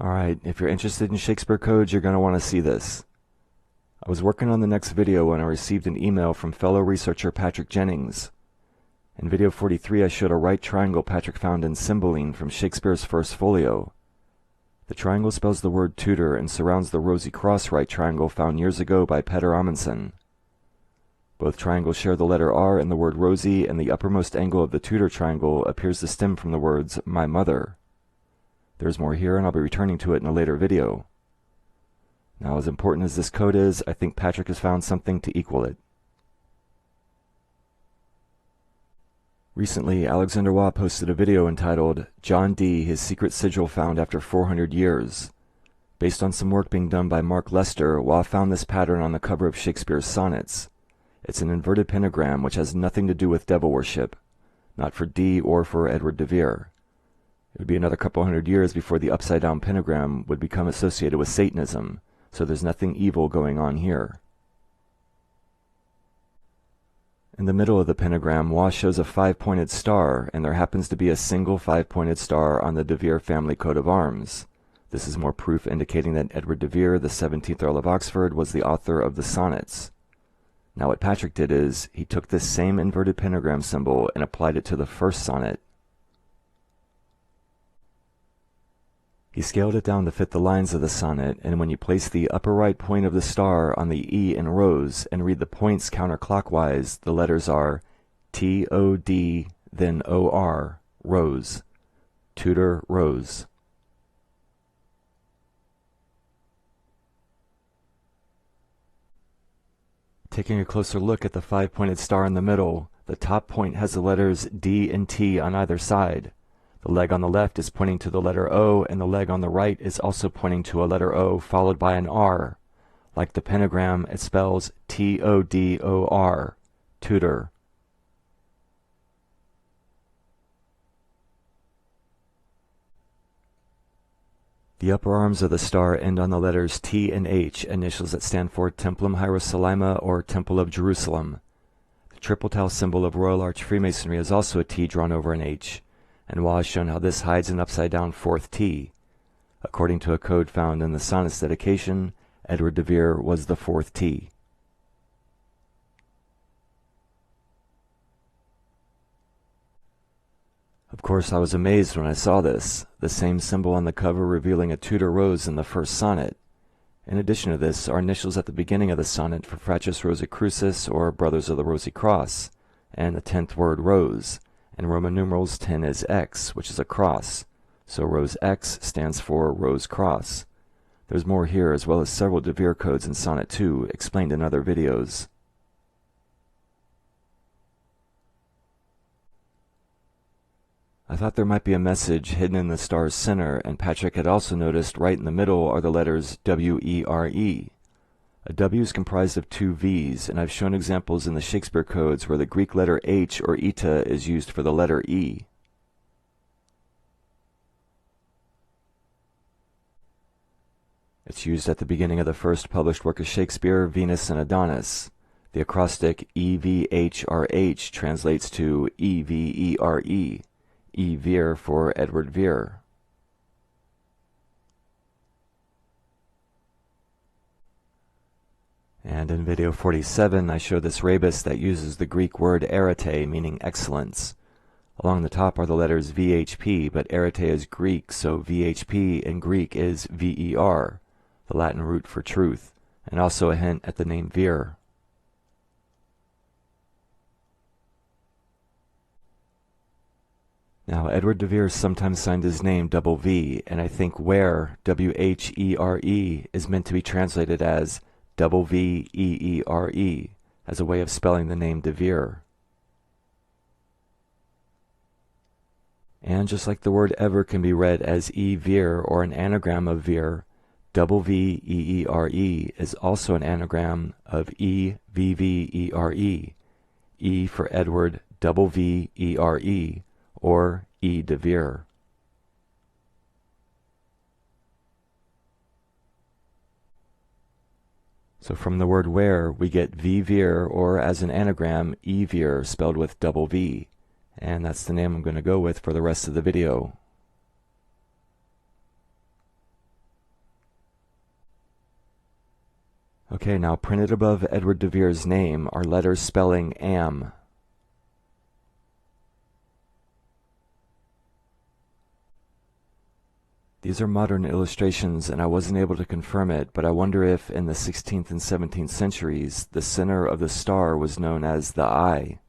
Alright, if you're interested in Shakespeare codes, you're going to want to see this. I was working on the next video when I received an email from fellow researcher Patrick Jennings. In video 43, I showed a right triangle Patrick found in Cymbeline from Shakespeare's First Folio. The triangle spells the word Tudor and surrounds the rosy cross right triangle found years ago by Peter Amundsen. Both triangles share the letter R in the word rosy, and the uppermost angle of the Tudor triangle appears to stem from the words my mother. There's more here, and I'll be returning to it in a later video. Now, as important as this code is, I think Patrick has found something to equal it. Recently, Alexander Waugh posted a video entitled, John Dee, His Secret Sigil Found After 400 Years. Based on some work being done by Mark Lester, Waugh found this pattern on the cover of Shakespeare Sonnets. It's an inverted pentagram which has nothing to do with devil worship, not for Dee or for Edward de Vere. It would be another couple hundred years before the upside-down pentagram would become associated with Satanism, so there's nothing evil going on here. In the middle of the pentagram, Waugh shows a five-pointed star, and there happens to be a single five-pointed star on the de Vere family coat of arms. This is more proof indicating that Edward de Vere, the 17th Earl of Oxford, was the author of the Sonnets. Now what Patrick did is, he took this same inverted pentagram symbol and applied it to the first sonnet. He scaled it down to fit the lines of the sonnet, and when you place the upper right point of the star on the E in rose and read the points counterclockwise, the letters are T-O-D, then O-R, rose. Tudor rose. Taking a closer look at the five-pointed star in the middle, the top point has the letters D and T on either side. The leg on the left is pointing to the letter O, and the leg on the right is also pointing to a letter O followed by an R. Like the pentagram, it spells T-O-D-O-R, Tudor. The upper arms of the star end on the letters T and H, initials that stand for Templum Hierosolyma or Temple of Jerusalem. The triple tau symbol of Royal Arch Freemasonry is also a T drawn over an H, and Waugh has shown how this hides an upside-down fourth T. According to a code found in the Sonnets dedication, Edward de Vere was the fourth T. Of course, I was amazed when I saw this, the same symbol on the cover revealing a Tudor rose in the first sonnet. In addition to this are initials at the beginning of the sonnet for Fratres Rosicrucis, or Brothers of the Rosy Cross, and the 10th word rose. And Roman numerals 10 is X, which is a cross, so Rose X stands for Rose Cross. There's more here, as well as several de Vere codes in Sonnet 2, explained in other videos. I thought there might be a message hidden in the star's center, and Patrick had also noticed right in the middle are the letters W-E-R-E. A W is comprised of two V's, and I've shown examples in the Shakespeare codes where the Greek letter H or eta is used for the letter E. It's used at the beginning of the first published work of Shakespeare, Venus and Adonis. The acrostic EVHRH translates to EVERE, E Vere for Edward Vere. And in video 47, I show this rebus that uses the Greek word arete, meaning excellence. Along the top are the letters VHP, but arete is Greek, so VHP in Greek is VER, the Latin root for truth, and also a hint at the name Vere. Now, Edward de Vere sometimes signed his name double V, and I think Where, W-H-E-R-E, is meant to be translated as double V-E-E-R-E, as a way of spelling the name de Vere. And just like the word ever can be read as E-Vere or an anagram of Vere, double V-E-E-R-E is also an anagram of E-V-V-E-R-E, E for Edward, double V-E-R-E, or E de Vere. So from the word where, we get V Vere, or as an anagram, E Vere, spelled with double V. And that's the name I'm going to go with for the rest of the video. Okay, now printed above Edward de Vere's name are letters spelling am. These are modern illustrations, and I wasn't able to confirm it, but I wonder if in the 16th and 17th centuries, the center of the star was known as the eye.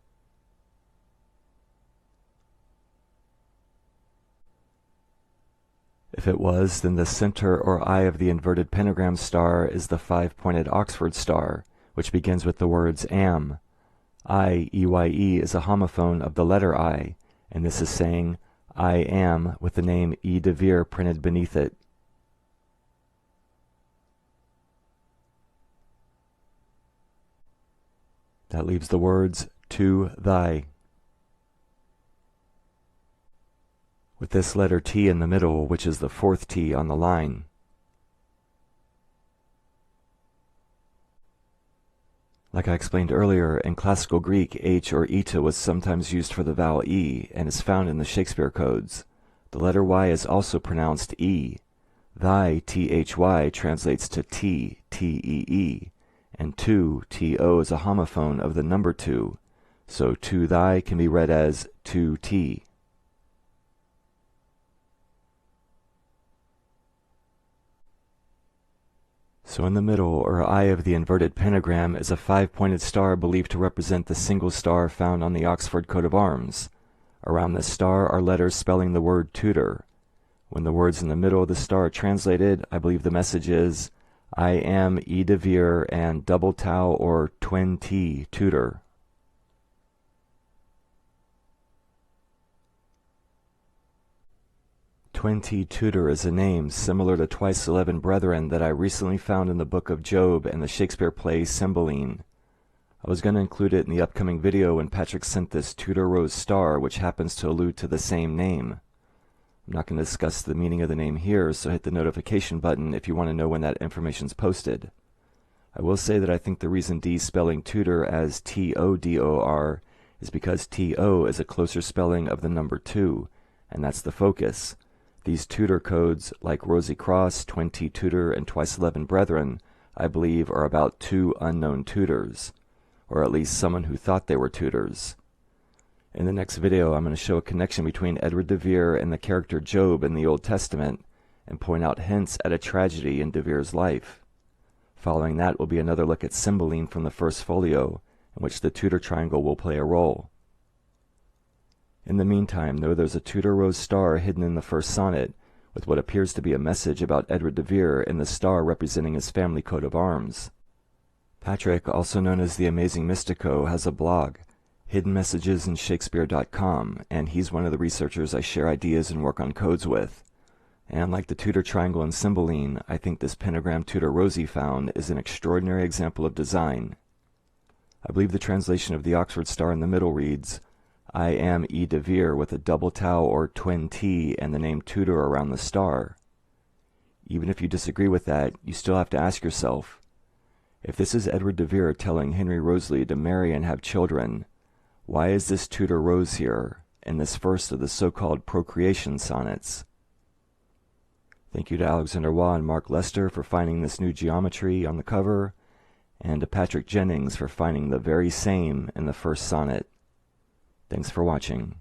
If it was, then the center or eye of the inverted pentagram star is the five-pointed Oxford star, which begins with the words am. I-E-Y-E is a homophone of the letter I, and this is saying I am with the name E. de Vere printed beneath it. That leaves the words to thy, with this letter T in the middle, which is the fourth T on the line. Like I explained earlier, in classical Greek, H or eta was sometimes used for the vowel E and is found in the Shakespeare codes. The letter Y is also pronounced E. Thy, T-H-Y, translates to T, T-E-E, and to, T-O, is a homophone of the number 2, so to thy can be read as to T. So in the middle, or eye of the inverted pentagram, is a five-pointed star believed to represent the single star found on the Oxford coat of arms. Around this star are letters spelling the word Tudor. When the words in the middle of the star are translated, I believe the message is, I am E. de Vere and double tau or twin T Tudor. Twin T Tudor is a name similar to twice 11 brethren that I recently found in the book of Job and the Shakespeare play Cymbeline. I was going to include it in the upcoming video when Patrick sent this Tudor Rose star, which happens to allude to the same name. I'm not going to discuss the meaning of the name here, so hit the notification button if you want to know when that information's posted. I will say that I think the reason D spelling Tudor as T-O-D-O-R is because T-O is a closer spelling of the number 2, and that's the focus. These Tudor codes, like Rosy Cross, Twin T Tudor, and Twice 11 Brethren, I believe are about 2 unknown Tudors, or at least someone who thought they were Tudors. In the next video, I'm going to show a connection between Edward de Vere and the character Job in the Old Testament, and point out hints at a tragedy in de Vere's life. Following that will be another look at Cymbeline from the first folio, in which the Tudor triangle will play a role. In the meantime, know there's a Tudor Rose star hidden in the first sonnet, with what appears to be a message about Edward de Vere and the star representing his family coat of arms. Patrick, also known as the Amazing Mystico, has a blog, hiddenmessagesinshakespeare.com, and he's one of the researchers I share ideas and work on codes with. And like the Tudor triangle in Cymbeline, I think this pentagram Tudor Rosy found is an extraordinary example of design. I believe the translation of the Oxford star in the middle reads, I am E. de Vere with a double tau or twin T and the name Tudor around the star. Even if you disagree with that, you still have to ask yourself, if this is Edward de Vere telling Henry Wriothesley to marry and have children, why is this Tudor Rose here in this first of the so-called procreation sonnets? Thank you to Alexander Waugh and Mark Lester for finding this new geometry on the cover, and to Patrick Jennings for finding the very same in the first sonnet. Thanks for watching.